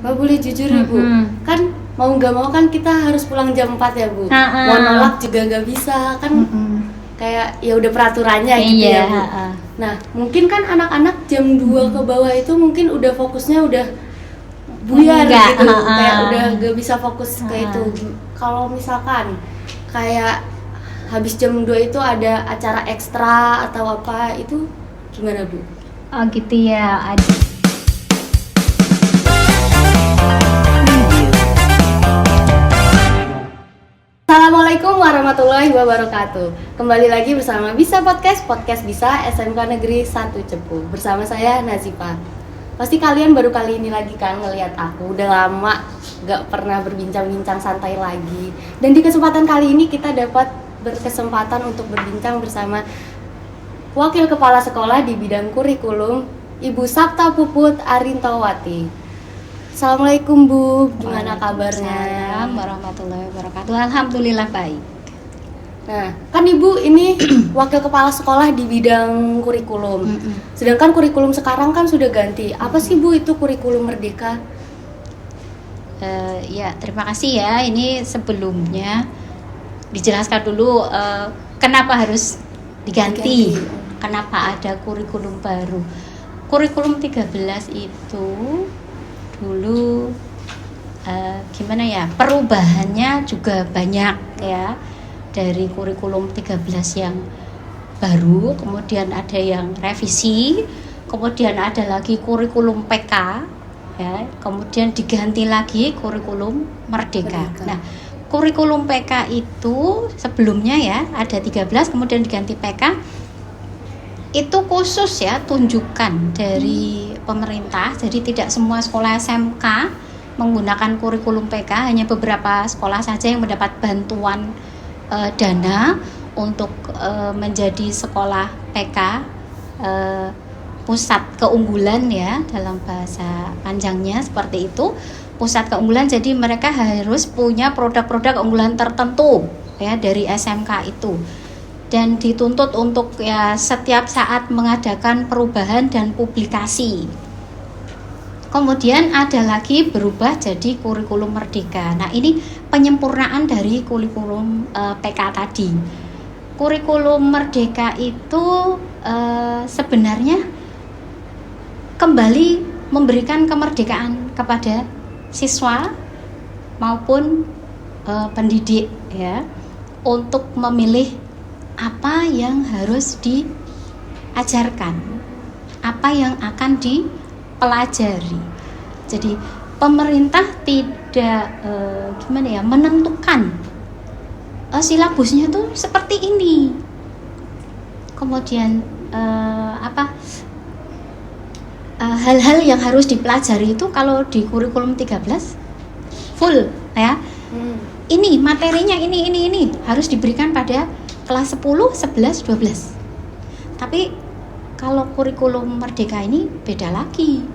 Nggak boleh jujur ya Bu. Kan mau nggak mau kan kita harus pulang jam 4 ya Bu. Mau nolak juga nggak bisa kan. Kayak ya udah peraturannya gitu ya Bu. Nah mungkin kan anak-anak jam 2 ke bawah itu mungkin udah fokusnya udah buyar gitu. Kayak udah gak bisa fokus ke itu. Kalau misalkan kayak habis jam 2 itu ada acara ekstra atau apa itu gimana Bu? Oh gitu ya. Assalamualaikum warahmatullahi wabarakatuh. Kembali lagi bersama Bisa Podcast Bisa SMK Negeri 1 Cepu. Bersama saya Nazifa. Pasti kalian baru kali ini lagi kan ngelihat aku. Udah lama gak pernah berbincang-bincang santai lagi. Dan di kesempatan kali ini kita dapat berkesempatan untuk berbincang bersama Wakil Kepala Sekolah di bidang kurikulum, Ibu Sapta Puput Arintawati. Assalamualaikum Bu, gimana kabarnya? Assalamualaikum warahmatullahi wabarakatuh. Alhamdulillah baik. Nah, kan Ibu ini Wakil Kepala Sekolah di bidang kurikulum. Sedangkan kurikulum sekarang kan sudah ganti. Apa sih Bu itu kurikulum Merdeka? Ya, terima kasih ya. Ini sebelumnya dijelaskan dulu kenapa harus diganti. Kenapa ada kurikulum baru. Kurikulum 13 itu dulu gimana ya, perubahannya juga banyak ya, dari kurikulum 13 yang baru, kemudian ada yang revisi, kemudian ada lagi kurikulum PK ya, kemudian diganti lagi kurikulum Merdeka. Nah, kurikulum PK itu sebelumnya ya ada 13, kemudian diganti PK. Itu khusus ya, tunjukan dari pemerintah. Jadi tidak semua sekolah SMK menggunakan kurikulum PK, hanya beberapa sekolah saja yang mendapat bantuan dana untuk menjadi sekolah PK, pusat keunggulan ya, dalam bahasa panjangnya seperti itu, pusat keunggulan. Jadi mereka harus punya produk-produk keunggulan tertentu ya dari SMK itu, dan dituntut untuk ya setiap saat mengadakan perubahan dan publikasi. Kemudian ada lagi berubah jadi kurikulum Merdeka. Nah, ini penyempurnaan dari kurikulum PK tadi. Kurikulum Merdeka itu sebenarnya kembali memberikan kemerdekaan kepada siswa maupun pendidik ya, untuk memilih apa yang harus diajarkan, apa yang akan dipelajari. Jadi pemerintah tidak menentukan silabusnya tuh seperti ini. Kemudian hal-hal yang harus dipelajari itu kalau di kurikulum 13 full ya. Ini materinya ini harus diberikan pada kelas 10, 11, 12. Tapi kalau kurikulum Merdeka ini beda lagi.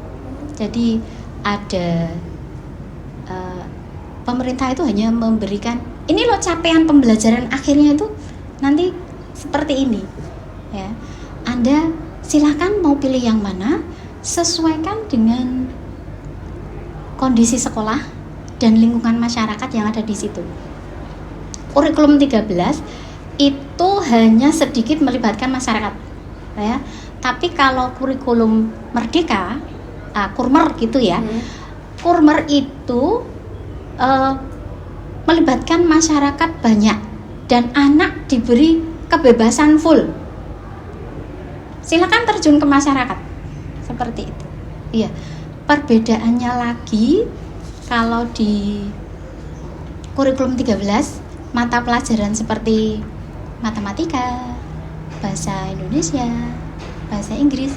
Jadi ada pemerintah itu hanya memberikan, ini loh capaian pembelajaran akhirnya itu nanti seperti ini ya. Anda silakan mau pilih yang mana, sesuaikan dengan kondisi sekolah dan lingkungan masyarakat yang ada di situ. Kurikulum 13 itu hanya sedikit melibatkan masyarakat ya. Tapi kalau kurikulum Merdeka, Kurmer gitu ya, Kurmer itu melibatkan masyarakat banyak dan anak diberi kebebasan full. Silakan terjun ke masyarakat seperti itu. Iya. Perbedaannya lagi kalau di kurikulum 13 mata pelajaran seperti matematika, bahasa Indonesia, bahasa Inggris,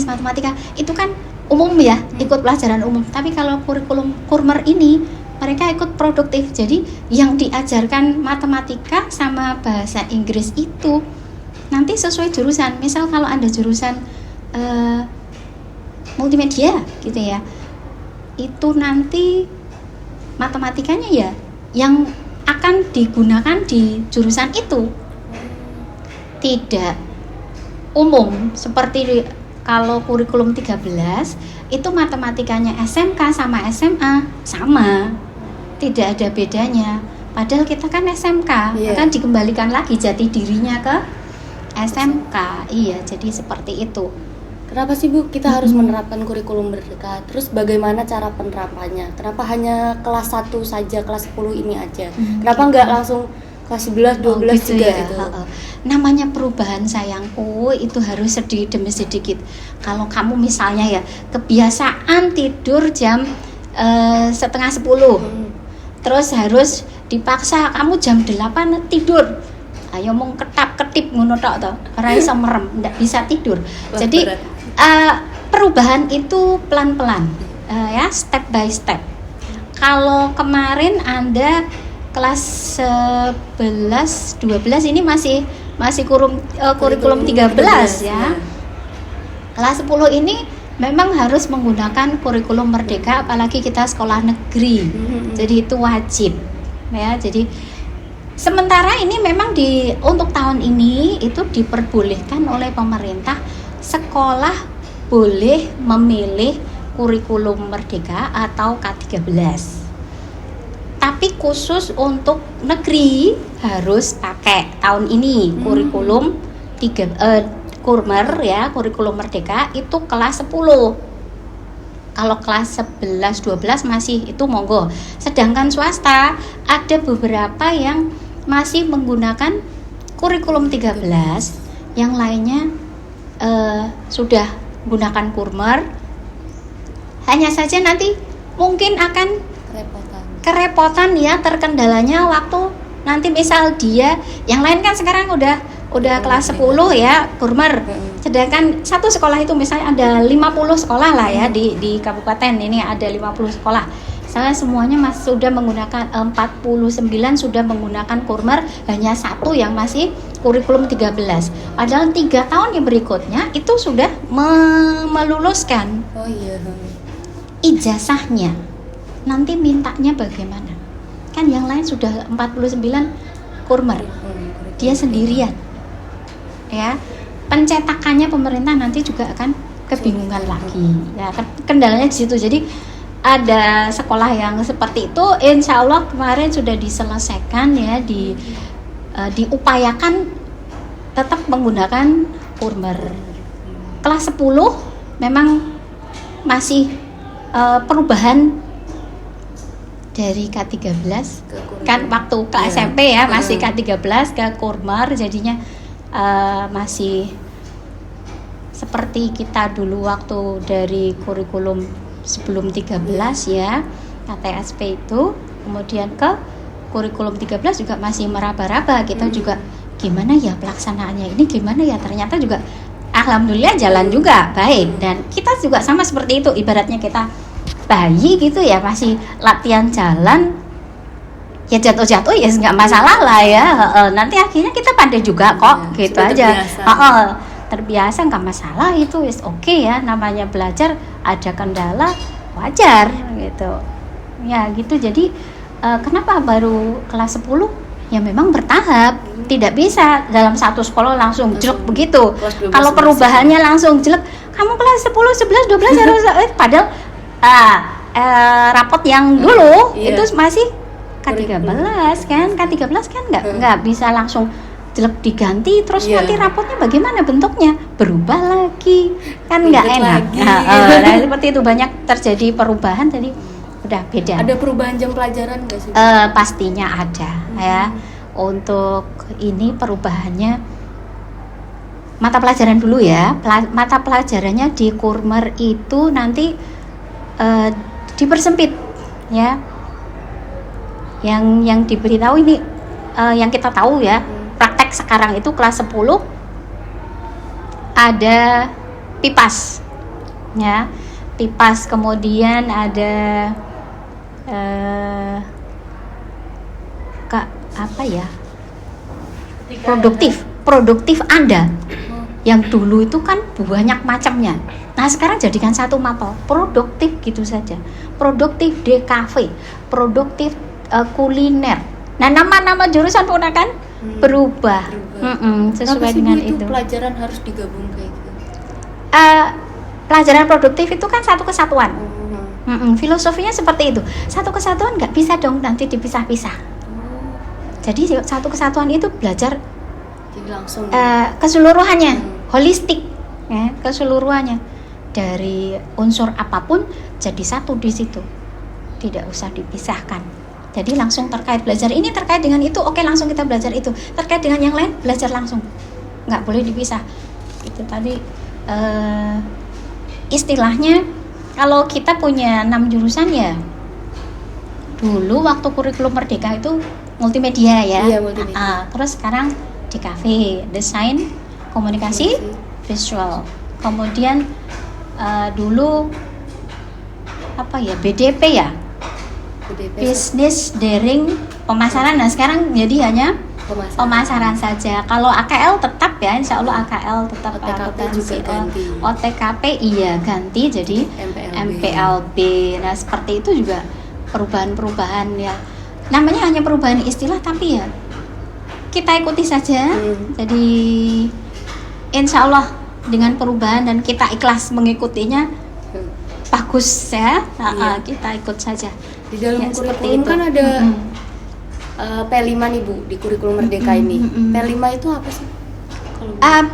matematika itu kan umum ya, ikut pelajaran umum. Tapi kalau kurikulum Kurmer ini mereka ikut produktif. Jadi yang diajarkan matematika sama bahasa Inggris itu nanti sesuai jurusan. Misal kalau Anda jurusan multimedia gitu ya, itu nanti matematikanya ya yang akan digunakan di jurusan itu, tidak umum seperti kalau kurikulum 13 itu matematikanya SMK sama SMA sama, tidak ada bedanya. Padahal kita kan SMK, kan dikembalikan lagi jati dirinya ke SMK. Iya, jadi seperti itu. Kenapa sih Bu kita harus menerapkan kurikulum merdeka? Terus bagaimana cara penerapannya? Kenapa hanya kelas 1 saja, kelas 10 ini aja? Kenapa nggak langsung kelas 11, 12 gitu juga ya? itu? Namanya perubahan sayangku itu harus sedikit demi sedikit. Kalau kamu misalnya ya kebiasaan tidur jam setengah 10, terus harus dipaksa kamu jam 8 tidur. Ayo mau ketap-ketip ngono tok to. Ora iso merem, ndak bisa tidur. Jadi perubahan itu pelan-pelan, ya, step by step. Kalau kemarin Anda kelas 11, 12 ini masih kurikulum 13 ya. Kelas 10 ini memang harus menggunakan kurikulum merdeka, apalagi kita sekolah negeri. Jadi itu wajib. Ya, jadi sementara ini memang untuk tahun ini itu diperbolehkan oleh pemerintah, sekolah boleh memilih kurikulum merdeka atau K13. Tapi khusus untuk negeri harus pakai tahun ini kurikulum Kurmer ya, kurikulum merdeka itu kelas 10. Kalau kelas 11, 12 masih itu monggo. Sedangkan swasta ada beberapa yang masih menggunakan kurikulum 13, yang lainnya sudah menggunakan Kurmer. Hanya saja nanti mungkin akan kerepotan ya, terkendalanya waktu nanti misal dia, yang lain kan sekarang udah kelas 10 ya Kurmer. Sedangkan satu sekolah itu misalnya ada 50 sekolah lah ya di kabupaten ini ada 50 sekolah. Misalnya semuanya sudah menggunakan 49 sudah menggunakan Kurmer, hanya satu yang masih kurikulum 13. Padahal 3 tahun yang berikutnya itu sudah meluluskan. Ijazahnya. Nanti mintanya bagaimana? Kan yang lain sudah 49 Kurmer. Dia sendirian. Ya. Pencetakannya pemerintah nanti juga akan kebingungan lagi. Ya, kendalanya di situ. Jadi ada sekolah yang seperti itu, insya Allah kemarin sudah diselesaikan ya, diupayakan tetap menggunakan Kurmer. Kelas 10 memang masih perubahan dari K13 kan waktu ke SMP ya masih K13 ke Kurmer, jadinya masih seperti kita dulu waktu dari kurikulum sebelum 13 ya, KTSP itu, kemudian ke kurikulum 13 juga masih meraba-raba. Kita juga gimana ya pelaksanaannya ini, gimana ya, ternyata juga alhamdulillah jalan juga baik. Dan kita juga sama seperti itu, ibaratnya kita bayi gitu ya, masih latihan jalan ya, jatuh-jatuh ya nggak masalah lah ya, nanti akhirnya kita pandai juga kok ya, gitu aja, terbiasa nggak masalah, itu is oke ya, namanya belajar ada kendala wajar gitu ya gitu. Jadi kenapa baru kelas 10 ya, memang bertahap, tidak bisa dalam satu sekolah langsung jelek begitu. Kalau perubahannya langsung jelek, kamu kelas 10, 11, 12 harus padahal rapot yang dulu itu masih K13 kan, K13 kan nggak bisa langsung jelek diganti terus nanti rapotnya bagaimana bentuknya, berubah lagi kan nggak enak. Nah, seperti itu banyak terjadi perubahan, jadi udah beda. Ada perubahan jam pelajaran nggak sih? Pastinya ada ya. Untuk ini perubahannya mata pelajaran dulu ya. Mata pelajarannya di Kurmer itu nanti dipersempit ya. Yang diberitahu ini yang kita tahu ya, praktek sekarang itu kelas 10 ada PIPAS ya, PIPAS, kemudian ada produktif Anda yang dulu itu kan banyak macamnya. Nah sekarang jadikan satu mapel produktif gitu saja, produktif DKV, produktif kuliner. Nah nama-nama jurusan pun akan berubah. Sesuai dengan itu. Pelajaran harus digabung kayak gitu. pelajaran produktif itu kan satu kesatuan. Filosofinya seperti itu. Satu kesatuan nggak bisa dong nanti dipisah-pisah. Jadi satu kesatuan itu belajar Jadi langsung keseluruhannya, holistik, ya, keseluruhannya dari unsur apapun jadi satu di situ. Tidak usah dipisahkan. Jadi langsung terkait belajar ini terkait dengan itu, oke langsung kita belajar itu. Terkait dengan yang lain belajar langsung. Nggak boleh dipisah. Itu tadi istilahnya kalau kita punya 6 jurusan ya. Dulu waktu kurikulum merdeka itu multimedia ya. Iya, multimedia. Terus sekarang DKV, desain, komunikasi, visual. Kemudian dulu apa ya, BDP ya, bisnis, daring, pemasaran. Nah sekarang jadi hanya pemasaran saja. Kalau AKL tetap ya, insya Allah AKL tetap. OTKP juga ganti. OTKP iya ganti jadi MPLB. Nah seperti itu juga perubahan-perubahan ya. Namanya hanya perubahan istilah tapi ya kita ikuti saja. Jadi insya Allah dengan perubahan dan kita ikhlas mengikutinya bagus ya. Kita ikut saja. Di dalam Ya, kurikulum kan ada P5 nih Bu, di kurikulum merdeka ini. P5 itu apa sih?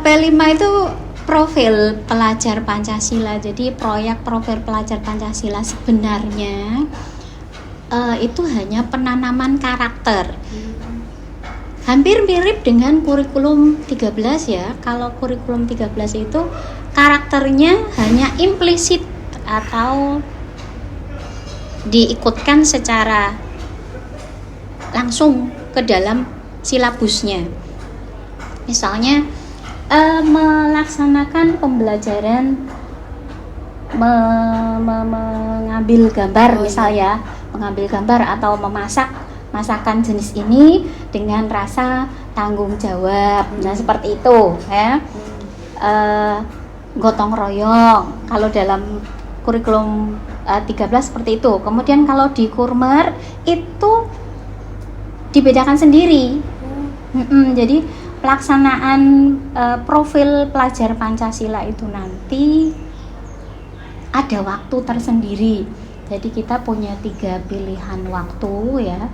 P5 itu profil pelajar Pancasila. Jadi proyek profil pelajar Pancasila sebenarnya itu hanya penanaman karakter. Hampir mirip dengan kurikulum 13 ya. Kalau kurikulum 13 itu karakternya hanya implisit atau diikutkan secara langsung ke dalam silabusnya. Misalnya melaksanakan pembelajaran mengambil gambar, misalnya mengambil gambar atau memasak masakan jenis ini dengan rasa tanggung jawab. Nah seperti itu ya. Gotong royong kalau dalam kurikulum 13 seperti itu. Kemudian kalau di Kurmer itu dibedakan sendiri. Jadi pelaksanaan profil pelajar Pancasila itu nanti ada waktu tersendiri. Jadi kita punya 3 pilihan waktu ya.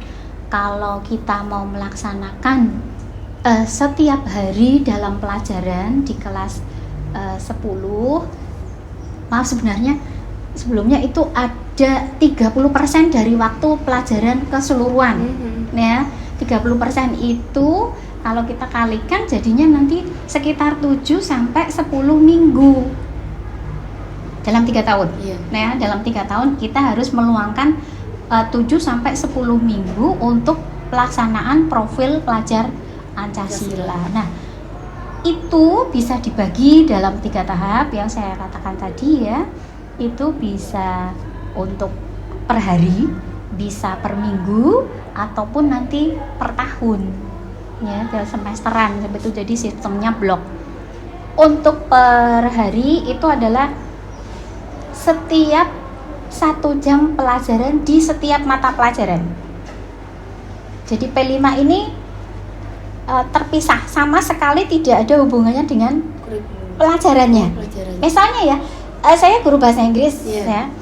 Kalau kita mau melaksanakan setiap hari dalam pelajaran di kelas 10, maaf sebenarnya sebelumnya itu ada 30% dari waktu pelajaran keseluruhan. Ya, 30% itu kalau kita kalikan jadinya nanti sekitar 7 sampai 10 minggu dalam 3 tahun. Nah, dalam 3 tahun kita harus meluangkan 7 sampai 10 minggu untuk pelaksanaan profil pelajar Pancasila. Nah, itu bisa dibagi dalam 3 tahap yang saya katakan tadi ya. Itu bisa untuk per hari, bisa per minggu, ataupun nanti per tahun ya, semesteran seperti itu. Jadi sistemnya blok. Untuk per hari itu adalah setiap 1 jam pelajaran di setiap mata pelajaran. Jadi P5 ini terpisah, sama sekali tidak ada hubungannya dengan pelajarannya. Misalnya ya, saya guru bahasa Inggris ya.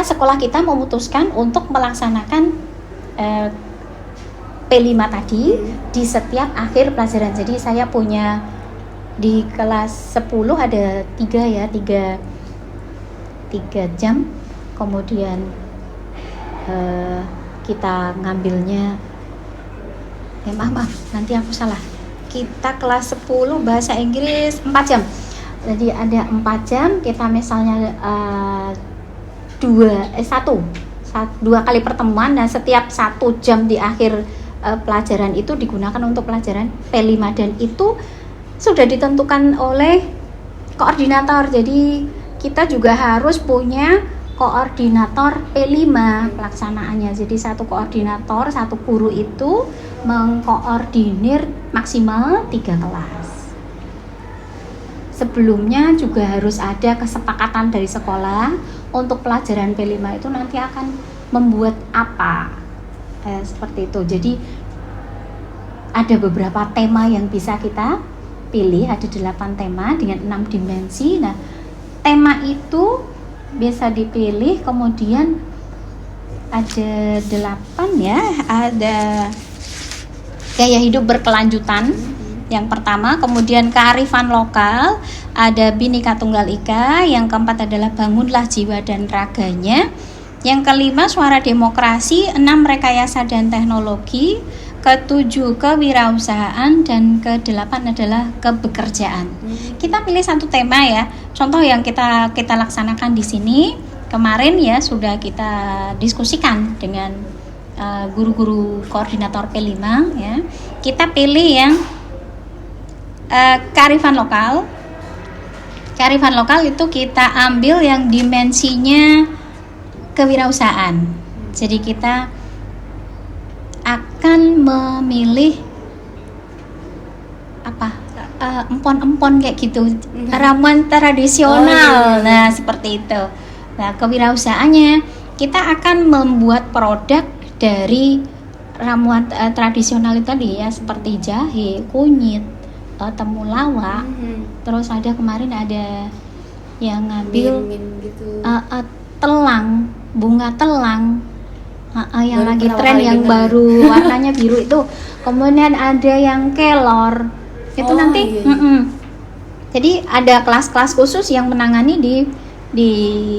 Sekolah kita memutuskan untuk melaksanakan P5 tadi di setiap akhir pelajaran. Jadi saya punya di kelas 10 ada 3 jam. Kemudian kita ngambilnya maaf nanti aku salah. Kita kelas 10 bahasa Inggris 4 jam. Jadi ada 4 jam, kita misalnya 2 kali pertemuan. Nah setiap 1 jam di akhir pelajaran itu digunakan untuk pelajaran P5 dan itu sudah ditentukan oleh koordinator. Jadi kita juga harus punya koordinator P5 pelaksanaannya. Jadi satu koordinator, satu guru itu mengkoordinir maksimal 3 kelas. Sebelumnya juga harus ada kesepakatan dari sekolah untuk pelajaran P5 itu nanti akan membuat apa, seperti itu. Jadi ada beberapa tema yang bisa kita pilih ada 8 tema dengan 6 dimensi. Nah, tema itu bisa dipilih, kemudian ada 8 ya, ada gaya hidup berkelanjutan yang pertama, kemudian kearifan lokal, ada Bhinneka Tunggal Ika, yang keempat adalah bangunlah jiwa dan raganya, yang kelima suara demokrasi, 6 rekayasa dan teknologi, ke-7 kewirausahaan, dan ke-8 adalah kebekerjaan. Kita pilih satu tema ya. Contoh yang kita laksanakan di sini kemarin ya, sudah kita diskusikan dengan guru-guru koordinator P5 ya. Kita pilih yang kearifan lokal. Kearifan lokal itu kita ambil yang dimensinya kewirausahaan. Jadi kita akan memilih empon-empon kayak gitu, ramuan tradisional. Nah, seperti itu. Nah, kewirausahaannya kita akan membuat produk dari ramuan tradisional itu tadi ya, seperti jahe, kunyit, temulawak. Terus ada kemarin ada yang ngambil gitu. telang, bunga telang. Yang Baru lagi pertama tren kali yang dengar. baru warnanya biru itu. Kemudian ada yang kelor. Itu nanti Iya. jadi ada kelas-kelas khusus yang menangani di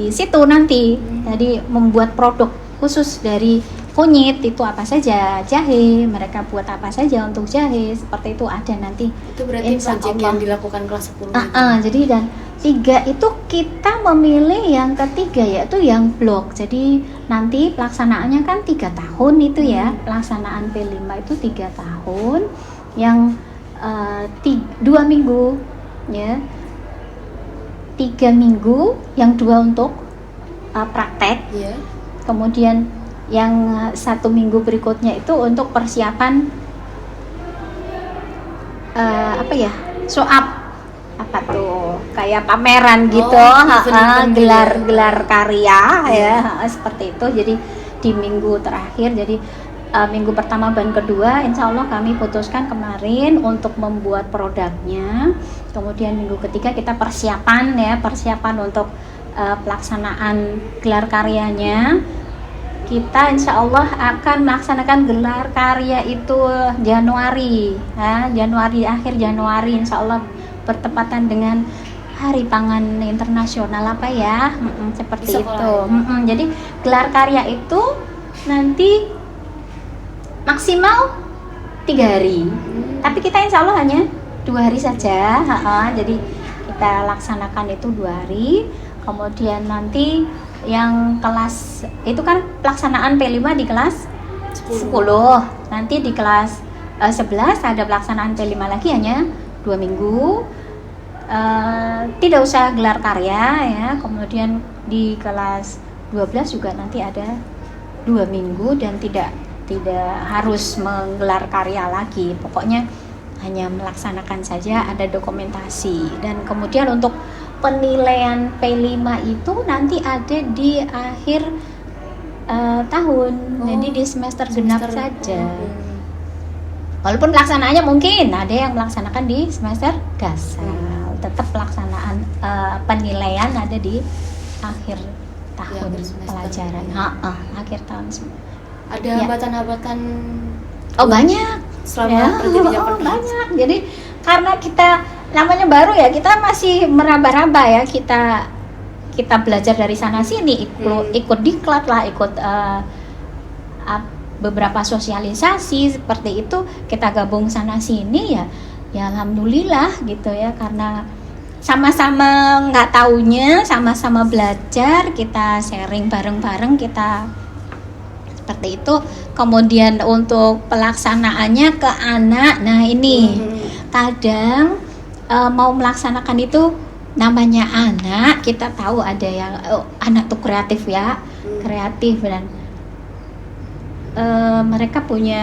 situ nanti. Jadi membuat produk khusus dari kunyit itu apa saja, jahe, mereka buat apa saja untuk jahe, seperti itu ada nanti. Itu berarti Insya proyek Allah. yang dilakukan kelas 10 itu. Jadi dan 3 itu kita memilih yang ketiga yaitu yang blok. Jadi nanti pelaksanaannya kan 3 tahun itu ya. Pelaksanaan P5 itu 3 tahun, yang 2 minggu ya. 3 minggu, yang 2 untuk praktek. Iya. Kemudian yang 1 minggu berikutnya itu untuk persiapan soap, apa tuh, kayak pameran gitu, event-event gelar karya ya, seperti itu. Jadi di minggu terakhir, jadi minggu pertama dan kedua insya Allah kami putuskan kemarin untuk membuat produknya. Kemudian minggu ketiga kita persiapan untuk pelaksanaan gelar karyanya. Kita insya Allah akan melaksanakan gelar karya itu Januari, akhir Januari insya Allah, bertepatan dengan Hari Pangan Internasional seperti Di itu. sekolah. Jadi gelar karya itu nanti maksimal 3 hari, tapi kita insya Allah hanya 2 hari saja. Jadi kita laksanakan itu 2 hari. Kemudian nanti yang kelas itu kan pelaksanaan P5 di kelas 10. Nanti di kelas 11 ada pelaksanaan P5 lagi, hanya 2 minggu. Tidak usah gelar karya ya. Kemudian di kelas 12 juga nanti ada 2 minggu dan tidak harus menggelar karya lagi. Pokoknya hanya melaksanakan saja, ada dokumentasi. Dan kemudian untuk penilaian P5 itu nanti ada di akhir tahun, jadi di semester genap saja. Walaupun pelaksanaannya mungkin ada yang melaksanakan di semester gasal, tetap pelaksanaan penilaian ada di akhir tahun pelajaran, akhir tahun semua. Ada hambatan-hambatan? Banyak. Selama terjadinya banyak. Jadi karena kita namanya baru ya, kita masih meraba-raba ya, kita belajar dari sana sini, ikut diklat lah, ikut beberapa sosialisasi seperti itu, kita gabung sana sini ya alhamdulillah gitu ya, karena sama-sama nggak taunya, sama-sama belajar, kita sharing bareng-bareng, kita seperti itu. Kemudian untuk pelaksanaannya ke anak, nah ini kadang mau melaksanakan itu, namanya anak, kita tahu ada yang anak tuh kreatif ya, kreatif, dan mereka punya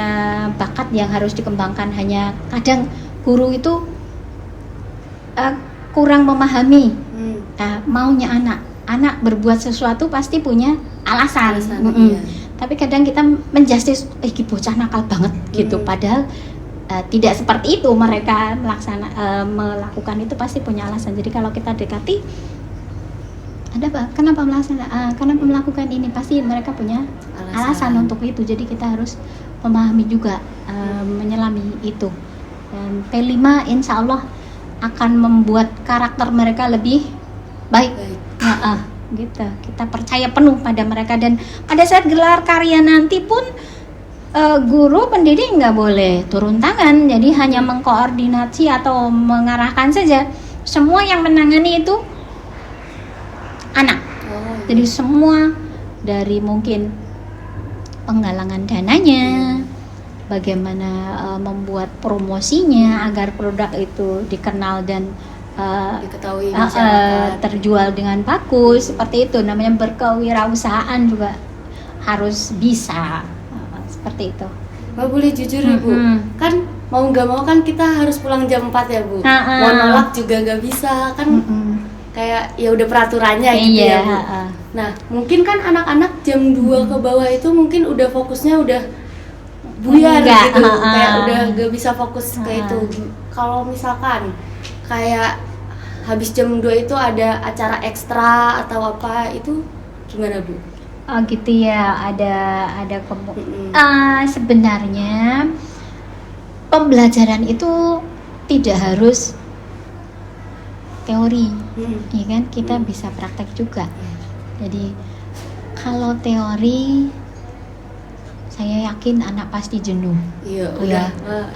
bakat yang harus dikembangkan. Hanya kadang guru itu kurang memahami maunya anak berbuat sesuatu pasti punya alasan. Iya. Tapi kadang kita menjustis, bocah nakal banget gitu, padahal tidak seperti itu mereka melakukan itu pasti punya alasan. Jadi kalau kita dekati, ada apa? Kenapa melakukan ini? Pasti mereka punya alasan untuk itu. Jadi kita harus memahami juga, menyelami itu. Dan P5 insya Allah akan membuat karakter mereka lebih baik. Gitu. Kita percaya penuh pada mereka, dan pada saat gelar karya nanti pun guru pendidik nggak boleh turun tangan. Jadi hanya mengkoordinasi atau mengarahkan saja. Semua yang menangani itu anak. Jadi semua, dari mungkin penggalangan dananya, bagaimana membuat promosinya agar produk itu dikenal dan diketahui masyarakat, terjual dengan bagus, seperti itu. Namanya berkewirausahaan juga harus bisa, seperti itu. Mbak boleh jujur ya Bu, kan mau nggak mau kan kita harus pulang jam 4 ya Bu. Mau nolak juga nggak bisa kan. Kayak ya udah peraturannya gitu ya Bu. Nah mungkin kan anak-anak jam 2 ke bawah itu mungkin udah fokusnya udah buyar gitu, kayak udah gak bisa fokus ke itu. Kalau misalkan kayak habis jam 2 itu ada acara ekstra atau apa, itu gimana Bu? Oh gitu ya, ada sebenarnya pembelajaran itu tidak harus teori, ya kan, kita bisa praktek juga. Jadi kalau teori, saya yakin anak pasti jenuh. Iya, udah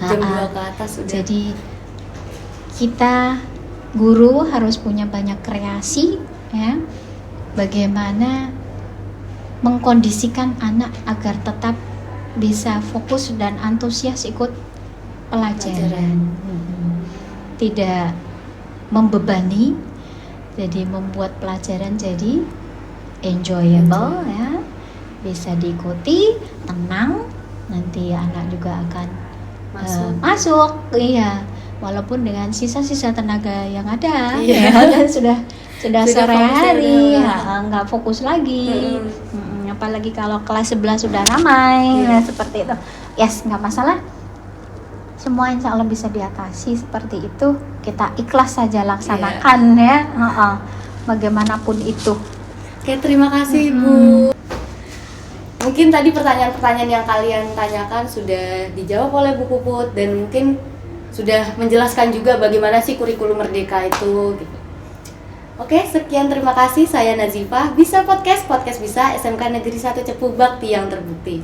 jam 2 ke atas udah. Jadi kita guru harus punya banyak kreasi, ya. Bagaimana mengkondisikan anak agar tetap bisa fokus dan antusias ikut pelajaran. Tidak membebani, jadi membuat pelajaran jadi enjoyable, ya, bisa diikuti, tenang, nanti anak juga akan masuk, iya, walaupun dengan sisa-sisa tenaga yang ada, ya, sudah sore hari, nggak fokus lagi. Apalagi kalau kelas 11 sudah ramai, seperti itu, yes, nggak masalah. Semua insya Allah bisa diatasi seperti itu. Kita ikhlas saja laksanakan, ya, bagaimanapun itu. Oke, terima kasih Bu. Mungkin tadi pertanyaan-pertanyaan yang kalian tanyakan sudah dijawab oleh Bu Puput, dan mungkin sudah menjelaskan juga bagaimana sih kurikulum Merdeka itu gitu. Oke, sekian, terima kasih. Saya Nazifah, Bisa Podcast bisa SMK Negeri 1 Cepu, bakti yang terbukti.